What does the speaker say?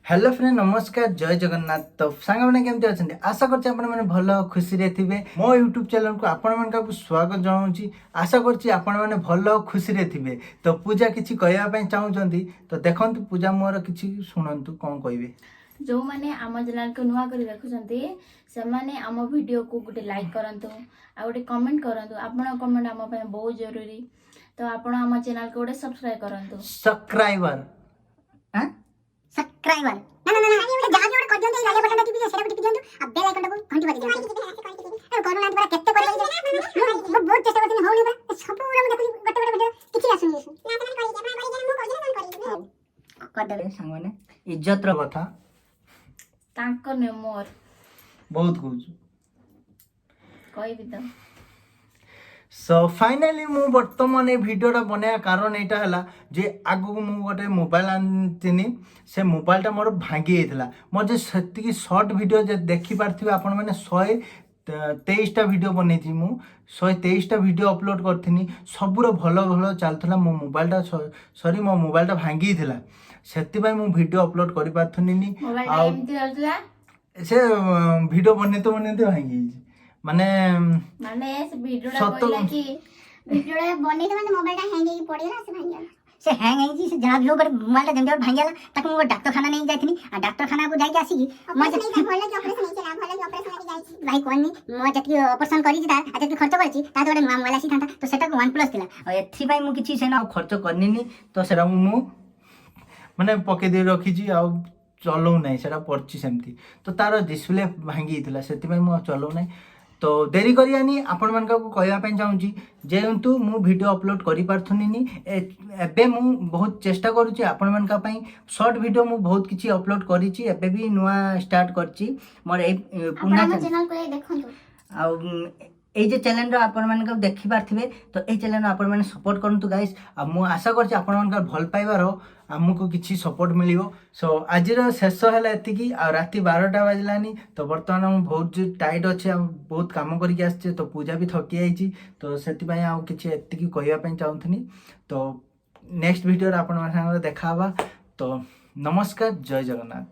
Hello friend नमस्कार जय जगन्नाथ। तो सांग मैंने केमती अच्छा आशा करते भल खुशी रे थिबे। मो यूट्यूब चैनल को आपण मन स्वागत जनाऊँ। आशा करछि आपण माने भल खुशी रे थिबे। तो पूजा किछि कहया पय चाहउछंती तो देखंतु पूजा मोर किछि सुनंतु कोन कहबे। जो माने आम चैनल को नुआ कर देखुछंती से माने आम वीडियो को गोटे लाइक करंतु आ गोटे कमेंट करंतु। आपण कमेंट आम पय बहुत जरूरी। तो आपण आम चैनल को गोटे सब्सक्राइब करंतु। सब्सक्राइबर हां सब्सक्राइबर ना ये जहां जोड़ कर दियंते लाल बटन टिपि सेरा टिपि दियंतु आ बेल आइकन को घंटी बजे दियंतु। कोरोना द्वारा केते कर मैं बहुत चेष्टा करथिन होनी बा सब पूरा मैं देखि गटे गटे वीडियो किछि आसुनी कर दे सांग माने इज्जत रो कथा तांको ने मोर बहुत कुछ कहबी तो। सो फाइनाली मु वर्तमान भिडियोटा बनाया कारण यहाँ है जे आगु को गोटे मोबाइल आनी से मोबाइलटा मोर भांगी जाता मोर जो से सर्ट भिडियो देखी पारे आपण मैंने 123टा भिडियो बनई 123टा भिडियो अपलोड करी सबूर भल भल चलता मो मोबाइलटा सॉरी मो मोबाइलटा भांगी से मु भिडियो अपलोड कर पार्थनी से भिडियो बनते भांगी माने से वीडियोटा कहला कि वीडियोटा बने तो मोबाइलटा हैंग होई पड़ेला से भांगी से हैंग है से जहां भी हो पर मोबाइलटा जेंदे भांगेला ताकि मो डॉक्टर खाना नहीं जाइथनी आ डॉक्टर खाना को जाई के आसी मैं नहीं भले के ऑपरेशन नहीं चला भले के ऑपरेशन लगी जाई भाई कोनी मो जति ऑपरेशन करी ता आ जति खर्च करछि ता तो नुवा मोबाइल आसी थांता तो सेटा OnePlus थिला आ एथि भाई मु किछि सेना खर्च करनी तो सेटा मु माने पके दे रखी आ चलौ नै सेटा पड़छि सेमती तो तार डिस्प्ले भांगी थिला सेति मु चलौ नै। तो देरी करियानी आपण मन को कहया पे चाहूँगी जेहेतु मु वीडियो अपलोड करि पार्थुनी एबे मु बहुत चेष्टा करूची आपण मन का पई शॉर्ट वीडियो मु बहुत किछि अपलोड करिची एबे भी नुआ स्टार्ट करची मोर ए पुना चैनल को देखंतु आ এই যে চ্যানেল आपण मानक देखि पारथिबे तो ए चैनल आपण माने सपोर्ट करंतु गाइस आ मु आशा करछि आपण मानक भल पाइबार आमको किछि सपोर्ट मिलियो। सो आजिर शेष हैला एतिकी आ राति 12टा बाजलानी तो वर्तमान मु बहुत टाइट अछि आ बहुत काम करके आछे तो पूजा भी थकी आइछि तो सेति पय आ किछि एतिकी कहया पय चाहउथनी। तो नेक्स्ट वीडियो रे आपण मान संग देखाबा। तो नमस्कार जय जगन्नाथ।